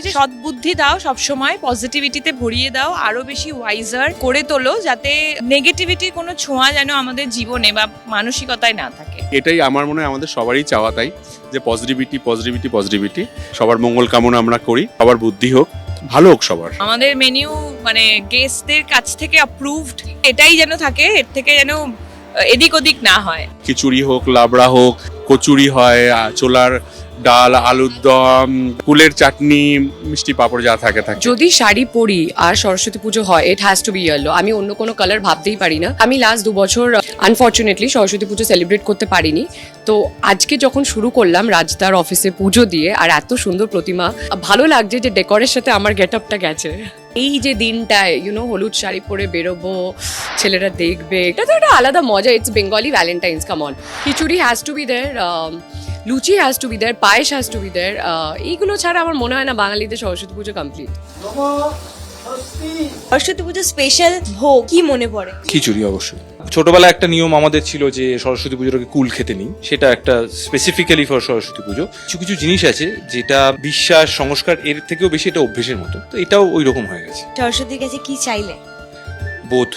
যে সদ্বুদ্ধি দাও, সবসময় পজিটিভিটিতে ভরিয়ে দাও, আরো বেশি ওয়াইজার করে তোলো, যাতে নেগেটিভিটির কোনো ছোঁয়া যেন আমাদের জীবনে বা মানসিকতায় না থাকে। এটাই আমার মনে হয় আমাদের সবারই চাওয়া, তাই যে পজিটিভিটি পজিটিভিটি পজিটিভিটি। সবার মঙ্গল কামনা আমরা করি, সবার বুদ্ধি হোক, ভালো হোক সবার। আমাদের মেনু মানে গেস্টদের কাছ থেকে অ্যাপ্রুভড এটাই যেন থাকে, এর থেকে যেন এদিক ওদিক না হয়। খিচুড়ি হোক, লাবড়া হোক, কচুরি হয়, ছোলার ডাল, আলুর দম, কুলের চাটনি, মিষ্টি পাঁপড় যা থাকে। যদি শাড়ি পরি আর সরস্বতী পুজো হয়, it has to be yellow. আমি অন্য কোনো কালার ভাবতেই পারি না। আমি লাস্ট 2 বছর আনফর্চুনেটলি সরস্বতী পুজো সেলিব্রেট করতে পারিনি। তো আজকে যখন শুরু করলাম রাজদার অফিসে পুজো দিয়ে, আর এত সুন্দর প্রতিমা, ভালো লাগছে যে ডেকোরের সাথে আমার গেট আপটা গেছে। এই যে দিনটায় হলুদ শাড়ি পরে বেরোবো, ছেলেরা দেখবে, এটা তো একটা আলাদা মজা। It's Bengali Valentine's, come on. Khichuri has to be there, luchi has to be there, payesh has to be there. এইগুলো ছাড়া আমার মনে হয় না বাঙালিদের সরস্বতী পুজো কমপ্লিট। সরস্বতী পুজো স্পেশাল ভোগ কি মনে পড়ে? খিচুড়ি অবশ্যই। ছোটবেলায় একটা নিয়ম আমাদের ছিল যে সরস্বতী পুজোটাকে কুল খেতে নেই, সেটা একটা স্পেসিফিক্যালি ফর সরস্বতী পুজো। কিছু কিছু জিনিস আছে যেটা বিশ্বাস সংস্কার এর থেকেও বেশি এটা অভ্যেসের মতো, তো এটাও ওই রকম হয়ে গেছে। সরস্বতীর কাছে কি চাইলে? বোধ।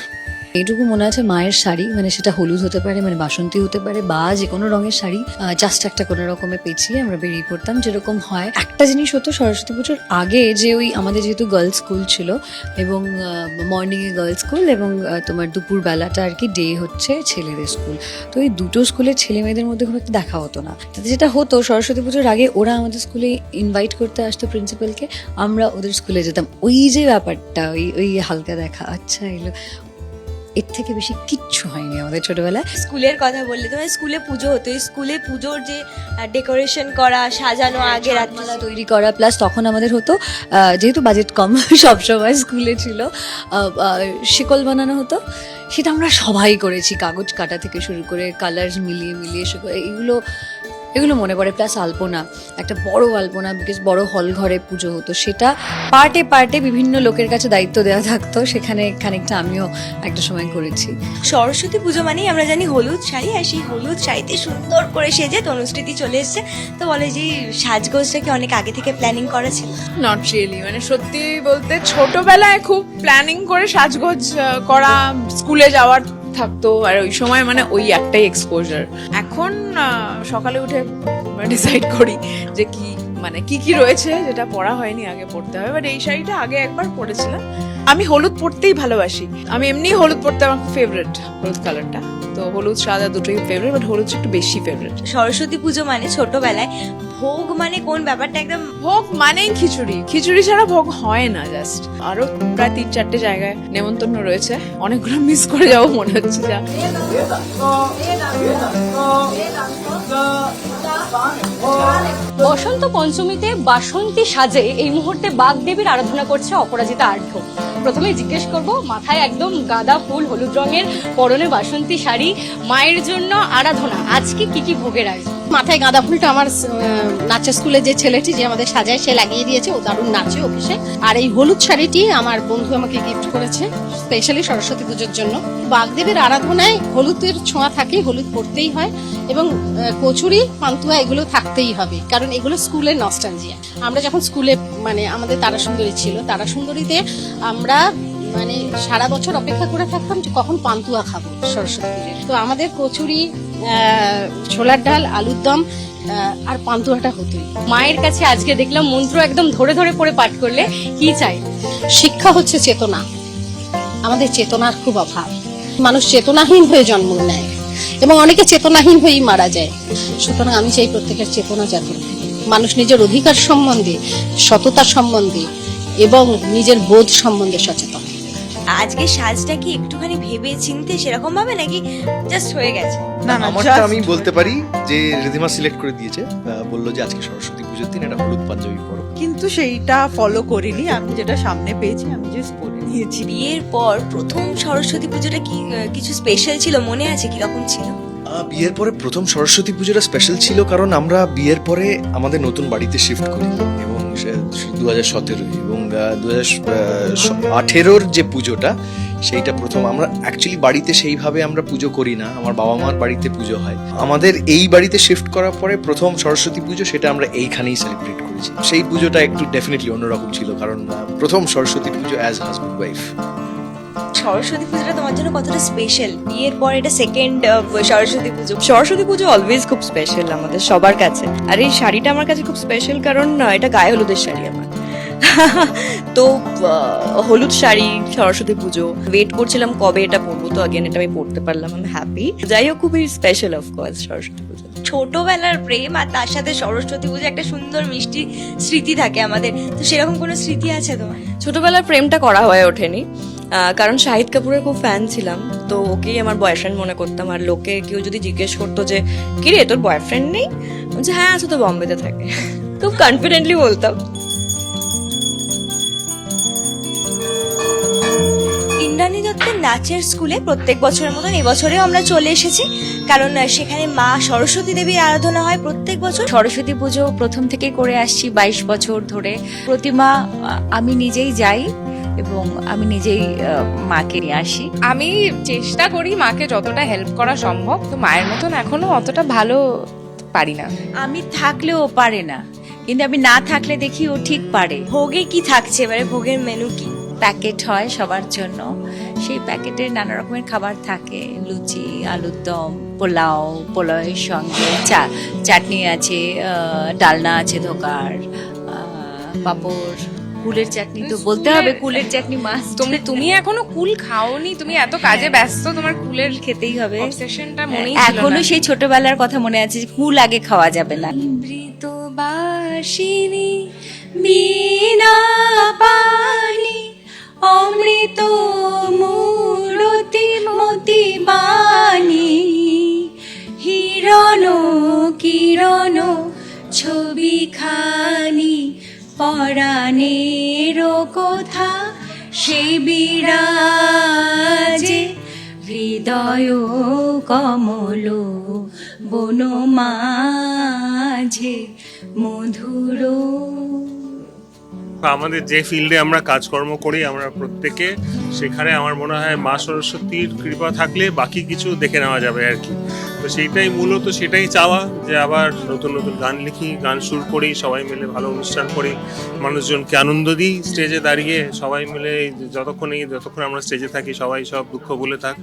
এইটুকু মনে আছে, মায়ের শাড়ি, মানে সেটা হলুদ হতে পারে, মানে বাসন্তী হতে পারে, বা যে কোনো রঙের শাড়ি, জাস্ট একটা কোনো রকমে পেঁচিয়ে আমরা বেরিয়ে পড়তাম, যেরকম হয়। একটা জিনিস হতো সরস্বতী পুজোর আগে, যে ওই আমাদের যেহেতু গার্লস স্কুল ছিল, এবং মর্নিংয়ে গার্লস স্কুল এবং তোমার দুপুর বেলাটা আর কি ডে হচ্ছে ছেলেদের স্কুল। তো এই দুটো স্কুলের ছেলে মেয়েদের মধ্যে খুব একটা দেখা হতো না। তাতে যেটা হতো, সরস্বতী পুজোর আগে ওরা আমাদের স্কুলে ইনভাইট করতে আসতো প্রিন্সিপালকে, আমরা ওদের স্কুলে যেতাম। ওই যে ব্যাপারটা, ওই হালকা দেখা, আচ্ছা এলো, এর থেকে বেশি কিচ্ছু হয়নি আমাদের ছোটবেলায়। স্কুলের কথা বললে, তোমার স্কুলে পুজো হতো, স্কুলে পুজোর যে ডেকোরেশন করা, সাজানো, আগে রাতমালা তৈরি করা, প্লাস তখন আমাদের হতো, যেহেতু বাজেট কম সবসময় স্কুলে ছিল, শিকল বানানো হতো। সেটা আমরা সবাই করেছি, কাগজ কাটা থেকে শুরু করে কালার মিলিয়ে মিলিয়ে এগুলো মনে পড়ে। প্লাস আলপনা, একটা বড় আলপনা, বিকজ বড় হল ঘরে পুজো হতো, সেটা পার্টে পার্টে বিভিন্ন লোকের কাছে দায়িত্ব দেওয়া থাকতো, সেখানে খানিকটা আমিও একটা সময় করেছি। সরস্বতী পুজো মানেই আমরা জানি হলুদ শাড়ি, আর সেই হলুদ শাড়িতে সুন্দর করে সেজে তনুশ্রীতি চলে এসছে। তো বলে যে সাজগোজটা কি অনেক আগে থেকে প্ল্যানিং করা ছিল? নট রিয়েলি, মানে সত্যি বলতে ছোটবেলায় খুব প্ল্যানিং করে সাজগোজ করা, স্কুলে যাওয়ার থাকতো, আর ওই সময় মানে ওই একটাই এক্সপোজার। এখন সকালে উঠে ডিসাইড করি যে কি মানে কি রয়েছে যেটা পড়া হয়নি, আগে পড়তে হবে। বাট এই শাড়িটা আগে একবার পরেছিলাম। আমি হলুদ পরতেই ভালোবাসি, আমি এমনি হলুদ পরতে আমার ফেভারিট, হলুদ কালারটা। তো হলুদ সাদা দুটোই ফেভারিট, বাট হলুদ একটু বেশি ফেভারিট। সরস্বতী পুজো মানে ছোটবেলায় ভোগ মানে কোন ব্যাপারটা একদম, ভোগ মানেই খিচুড়ি, খিচুড়ি ছাড়া ভোগ হয় না। জাস্ট আরো প্রায় 3-4টে জায়গায় নেমন্তন্ন রয়েছে, অনেকগুলো মিস করে যাবো মনে হচ্ছে। যা বসন্ত পঞ্চমীতে বাসন্তী সাজে এই মুহূর্তে বাগদেবীর আরাধনা করছে অপরাজিতা আর্ধ। প্রথমে জিজ্ঞেস করব, মাথায় একদম গাঁদা ফুল, হলুদ রঙের, পরনে বাসন্তী শাড়ি, মায়ের জন্য আরাধনা, আজকে কি ভোগের আয়োজন? মাথায় গাঁদা ফুলটা আমার নাচের স্কুলে যে ছেলেটি যে আমাদের সাজায় সে লাগিয়ে দিয়েছে, ও দারুণ নাচে অফিসে। আর এই হলুদ শাড়িটি আমার বন্ধু আমাকে গিফট করেছে স্পেশালি সরস্বতী পুজোর জন্য। বাগদেবীর আরাধনায় হলুদের ছোঁয়া থাকে, হলুদ পড়তেই হয়, এবং কচুরি, পান্তুয়া এগুলো থাকতেই হবে, কারণ এগুলো স্কুলের নস্টালজিয়া। আমরা যখন স্কুলে মানে আমাদের তারাসুন্দরী ছিল, তারাসুন্দরীতে আমরা মানে সারা বছর অপেক্ষা করে থাকতাম যে কখন পান্তুয়া খাবো সরস্বতী পুজোয়। তো আমাদের কচুরি, ছোলার ডাল, আলুর দম আর পান্তুয়াটা হতোই। মায়ের কাছে আজকে দেখলাম মন্ত্র একদম ধরে ধরে পড়ে পাঠ করলে, কি চাই? শিক্ষা হচ্ছে চেতনা, আমাদের চেতনার খুব অভাব। মানুষ চেতনাহীন হয়ে জন্ম নেয় এবং অনেকে চেতনাহীন হয়েই মারা যায়। সুতরাং আমি চাই প্রত্যেকের চেতনা জাগ্রত, মানুষ নিজের অধিকার সম্বন্ধে, সততা সম্বন্ধে এবং নিজের বোধ সম্বন্ধে সচেতন। আজকে সাজটা কি একটুখানি ভেবে চিনতে সেরকম ভাবে, নাকি জাস্ট হয়ে গেছে? না, আমারটা আমি বলতে পারি যে রিধিমা সিলেক্ট করে দিয়েছে, বললো যে আজকে সরস্বতী পুজোর দিন এটা হলুদ পাঞ্জাবি পরো, কিন্তু সেইটা ফলো করিনি। আমি যেটা সামনে পেয়েছি আমি জাস্ট পরে নিয়েছি। বিয়ের পর প্রথম সরস্বতী পুজোটা কি কিছু স্পেশাল ছিল, মনে আছে কিরকম ছিল? বিয়ের পরে প্রথম সরস্বতী পুজোটা স্পেশাল ছিল কারণ আমরা বিয়ের পরে আমাদের নতুন বাড়িতে শিফট করি, এবং 2017 এবং 2018 যে পুজোটা সেইটা প্রথম। আমরা অ্যাকচুয়ালি বাড়িতে সেইভাবে আমরা পুজো করি না, আমার বাবা মার বাড়িতে পুজো হয়। আমাদের এই বাড়িতে শিফট করার পরে প্রথম সরস্বতী পুজো, সেটা আমরা এইখানেই সেলিব্রেট করেছি। পেরেছি। সেই পুজোটা একটু ডেফিনেটলি অন্যরকম ছিল, কারণ প্রথম সরস্বতী পুজো অ্যাজ হাজব্যান্ড ওয়াইফ। সরস্বতী পুজোটা তোমার জন্য কতটা স্পেশাল? বিয়ের পর এটা সেকেন্ড সরস্বতী পুজো। সরস্বতী পুজো অলওয়েজ খুব স্পেশাল আমাদের সবার কাছে। আর এই শাড়িটা আমার কাছে খুব স্পেশাল কারণ এটা গায়ে হলুদের শাড়ি আমার। তো হলুদ শাড়ি, সরস্বতী পুজো, ওয়েট করছিলাম কবে এটা পরবো, তো আগেন এটা আমি পড়তে পারলাম, আমি হ্যাপি। যাই হোক, খুবই স্পেশাল অফকোর্স সরস্বতী পুজো। ছোটবেলার প্রেম আর তার সাথে সরস্বতী পুজো একটা সুন্দর মিষ্টি স্মৃতি থাকে আমাদের। তো সেরকম কোনো স্মৃতি আছে তোমার? ছোটবেলার প্রেমটা করা হয়ে ওঠেনি, কারণ শাহিদ কাপুরের খুব ফ্যান ছিলাম, তো ওকেই আমার বয়ফ্রেন্ড মনে করতাম। আর লোকে কেউ যদি জিজ্ঞেস করতো যে কি রে তোর বয়ফ্রেন্ড নেই, বলছে হ্যাঁ আছে, তো বম্বেতে থাকে, খুব কনফিডেন্টলি বলতাম। ইন্দ্রাণী দত্তের নাচের স্কুলে প্রত্যেক বছরের মতন এবছরেও আমরা চলে এসেছি, কারণ সেখানে মা সরস্বতী দেবীর আরাধনা হয় প্রত্যেক বছর। সরস্বতী পুজো প্রথম থেকে করে আসছি 22 বছর ধরে। প্রতিমা আমি নিজেই যাই এবং আমি নিজেই মাকে নিয়ে আসি। আমি চেষ্টা করি মাকে যতটা হেল্প করা সম্ভব, তো মায়ের মতন এখনো অতটা ভালো পারি না। আমি থাকলেও ও পারে না, কিন্তু আমি না থাকলে দেখি ও ঠিক পারে। ভোগে কি থাকছে এবারে? ভোগের মেনু কি? প্যাকেট হয় সবার জন্য, সেই প্যাকেটে নানা রকমের খাবার থাকে, লুচি, আলুর দম, পোলাওয়ের সঙ্গে চাটনি আছে, ডালনা আছে, ধোকার, পাঁপড়, কুলের চাটনি তো বলতে হবে, কুলের চাটনি মাছ। তুমি এখনো কুল খাওনি, তুমি এত কাজে ব্যস্ত, তোমার কুলের খেতেই হবে। অবসেশনটা মনেই এখনো সেই ছোটবেলার কথা মনে আছে যে কুল আগে খাওয়া যাবে না। মৃতবাসিনী বীণা পানি অমৃত মূরতি মতি বাণী হিরণ কিরণ ছবি খানি পরাণের কথা সে বিরাজে হৃদয় কমল বন মাঝে মধুর। আমাদের যে ফিল্ডে আমরা কাজকর্ম করি আমরা প্রত্যেকে, সেখানে আমার মনে হয় মা সরস্বতীর কৃপা থাকলে বাকি কিছু দেখে নেওয়া যাবে আর কি। তো সেইটাই মূলত, সেটাই চাওয়া, যে আবার নতুন নতুন গান লিখি, গান সুর করি, সবাই মিলে ভালো অনুষ্ঠান করি, মানুষজনকে আনন্দ দিই স্টেজে দাঁড়িয়ে, সবাই মিলে যতক্ষণ আমরা স্টেজে থাকি সবাই সব দুঃখ ভুলে থাক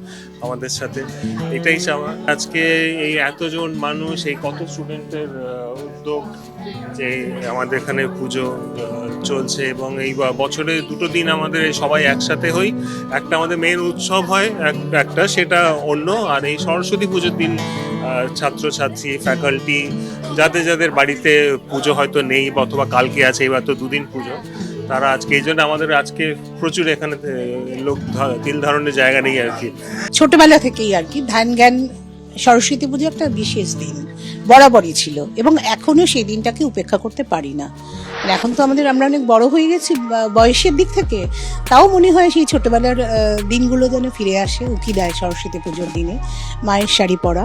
আমাদের সাথে, এটাই চাওয়া। আজকে এই এতজন মানুষ, এই কত স্টুডেন্টের উদ্যোগ যে আমাদের এখানে পুজো চলছে, এবং এই বছরে 2 দিন আমাদের সবাই একসাথে হই, একটা আমাদের মেন উৎসব হয়, একটা সেটা অন্য, আর এই সরস্বতী পুজোর দিন ছাত্রছাত্রী, ফ্যাকাল্টি, যাদের বাড়িতে পুজো হয়তো নেই অথবা কালকে আছে, এবার তো 2 দিন পুজো, তারা আজকে এই জন্য আমাদের আজকে প্রচুর এখানে লোক তিল ধারণের জায়গা নেই আর কি। ছোটবেলা থেকেই আর কি ধ্যান জ্ঞান সরস্বতী পুজো একটা বিশেষ দিন বরাবরই ছিল, এবং এখনো সেই দিনটাকে উপেক্ষা করতে পারি না। এখন তো আমরা অনেক বড় হয়ে গেছি বয়সের দিক থেকে, তাও মনে হয় সেই ছোটবেলার দিনগুলো যেন ফিরে আসে, উকি দেয় সরস্বতী পুজোর দিনে। মায়ের শাড়ি পরা,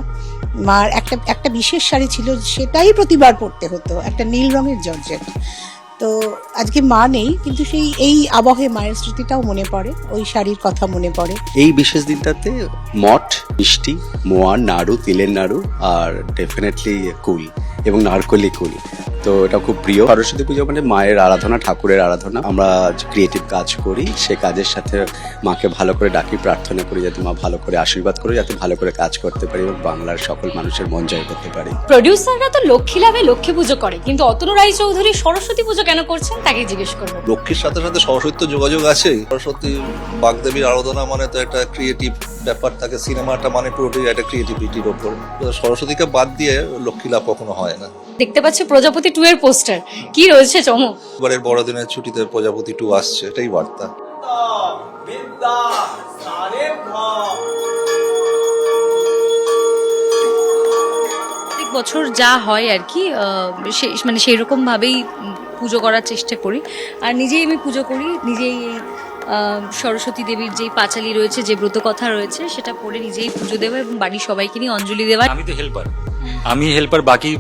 মার একটা বিশেষ শাড়ি ছিল, সেটাই প্রতিবার পরতে হতো, একটা নীল রঙের জর্জেট। তো আজকে মা নেই, কিন্তু এই আবহে মায়ের স্মৃতিটাও মনে পড়ে, ওই শাড়ির কথা মনে পড়ে। এই বিশেষ দিনটাতে মঠ, মিষ্টি, মোয়া, নাড়ু, তিলের নাড়ু, আর ডেফিনেটলি কুল এবং নারকলি কুল, তো এটা খুব প্রিয়। সরস্বতী পুজো মানে মায়ের আরাধনা, ঠাকুরের আরাধনা। আমরা ক্রিয়েটিভ কাজ করি, সে কাজের সাথে মাকে ভালো করে ডাকি, প্রার্থনা করি যাতে মা ভালো করে আশীর্বাদ করে, যাতে ভালো করে কাজ করতে পারি এবং বাংলার সকল মানুষের মন জয় করতে পারি। প্রডিউসাররা তো লক্ষ্মী লাভে লক্ষ্মী পুজো করে, কিন্তু অতনু রায়চৌধুরী সরস্বতী পুজো কেন করছেন তাকে জিজ্ঞেস করবো। লক্ষ্মীর সাথে সাথে সরস্বতী তো যোগাযোগ আছে। সরস্বতী বাগদেবীর আরাধনা মানে তো একটা ক্রিয়েটিভ ব্যাপার থাকে, সিনেমাটা মানে পুরোটাই একটা ক্রিয়েটিভিটির ওপর। সরস্বতীকে বাদ দিয়ে লক্ষ্মী লাভ কখনো হয় না। দেখতে পাচ্ছি প্রজাপতি 2 এর পোস্টার, কি রয়েছে চমক? এবারের বড়দিনের ছুটিতে প্রজাপতি 2 আসছে, এটাই বার্তা। প্রত্যেক বছর যা হয় আর কি, মানে সেই রকম ভাবেই পুজো করার চেষ্টা করি। আর নিজেই আমি পুজো করি, নিজেই সরস্বতী দেবীর যেই পাঁচালি রয়েছে, যে ব্রত কথা রয়েছে, সেটা পড়ে নিজেই পুজো দেওয়া এবং বাড়ির সবাইকে নিয়ে অঞ্জলি দেওয়া। আমি তো হেল্পার, বাকি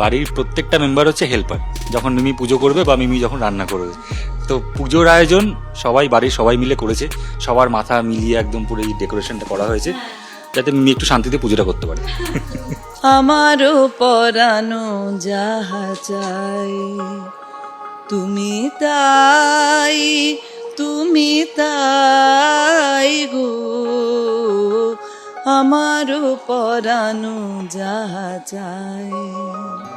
বাড়ির প্রত্যেকটা মেম্বার হচ্ছে হেল্পার। যখন মিমি পুজো করবে বা মিমি যখন রান্না করবে, তো পুজোর আয়োজন বাড়ির সবাই মিলে করেছে, সবার মাথা মিলিয়ে একদম পুরো এই ডেকোরেশনটা করা হয়েছে, যাতে মিমি একটু শান্তিতে পুজোটা করতে পারে। আমারও পরানো যাহা চাই তুমি তাই গো আমারও পরানো যাহা চাই।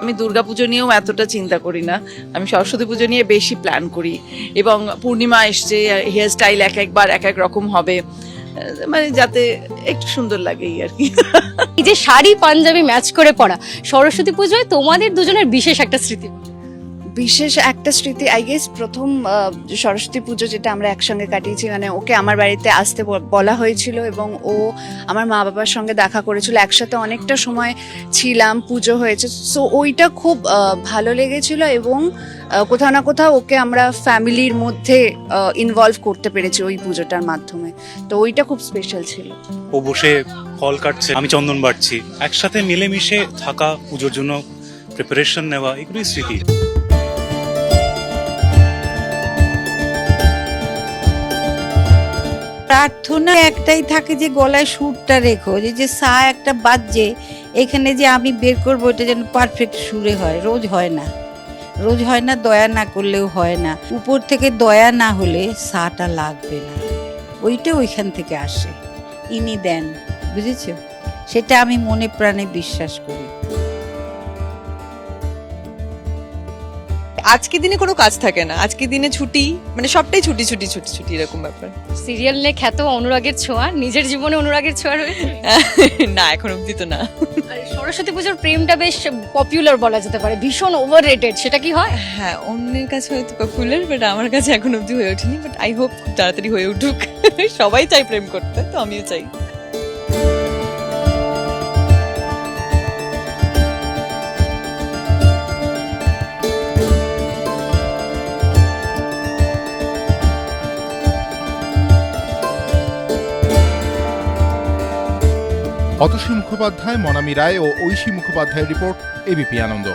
আমি দুর্গাপুজো নিয়েও এতটা চিন্তা করি না, আমি সরস্বতী পুজো নিয়ে বেশি প্ল্যান করি। এবং পূর্ণিমা এসছে, হেয়ার স্টাইল এক একবার এক এক রকম হবে, মানে যাতে একটু সুন্দর লাগে এই আর কি। এই যে শাড়ি পাঞ্জাবি ম্যাচ করে পরা, সরস্বতী পুজোয় তোমাদের দুজনের বিশেষ একটা স্মৃতি। বিশেষ একটা স্মৃতি আই গেস প্রথম সরস্বতী পুজো যেটা আমরা একসঙ্গে কাটিয়েছি, মানে ওকে আমার বাড়িতে আসতে বলা হয়েছিল এবং ও আমার মা বাবার সঙ্গে দেখা করেছিল, একসাথে অনেকটা সময় ছিলাম, পুজো হয়েছে। সো ওইটা খুব ভালো লেগেছিল এবং কোথাও না কোথাও ওকে আমরা ফ্যামিলির মধ্যে ইনভলভ করতে পেরেছি ওই পুজোটার মাধ্যমে, তো ওইটা খুব স্পেশাল ছিল। ও বসে ফল কাটছে, আমি চন্দন বাটছি, একসাথে মিলেমিশে থাকা, পুজোর জন্য প্রিপারেশন নেওয়া, এগুলোই স্মৃতি। প্রার্থনা একটাই থাকে যে গলায় সুরটা রেখো, যে সা একটা বাজছে এখানে যে আমি বের করবো, এটা যেন পারফেক্ট সুরে হয়। রোজ হয় না, দয়া না করলেও হয় না। উপর থেকে দয়া না হলে সাটা লাগবে না, ওইটা ওইখান থেকে আসে, ইনি দেন, বুঝেছো? সেটা আমি মনে প্রাণে বিশ্বাস করি। আজকে দিনে কোনো কাজ থাকে না, আজকে দিনে ছুটি, মানে সবটাই ছুটি ছুটি ছুটি ছুটি এরকম ব্যাপার। সিরিয়াল নিয়ে খ্যাত অনুরাগের ছোঁয়া, নিজের জীবনে অনুরাগের ছোঁয়া রয়েছে? না, এখন অব্দি তো না। আর সরস্বতী পুজোর প্রেমটা বেশ পপুলার বলা যেতে পারে, ভীষণ ওভার রেটেড, সেটা কি হয়? হ্যাঁ, অন্যের কাছে হয়তো পপুলার, বাট আমার কাছে এখন অব্দি হয়ে ওঠেনি, বাট আই হোপ খুব তাড়াতাড়ি হয়ে উঠুক। সবাই চাই প্রেম করতে, তো আমিও চাই। অতসী মুখোপাধ্যায়, মনামি রায় ও ঐশী মুখোপাধ্যায়ের রিপোর্ট, এবিপি আনন্দ।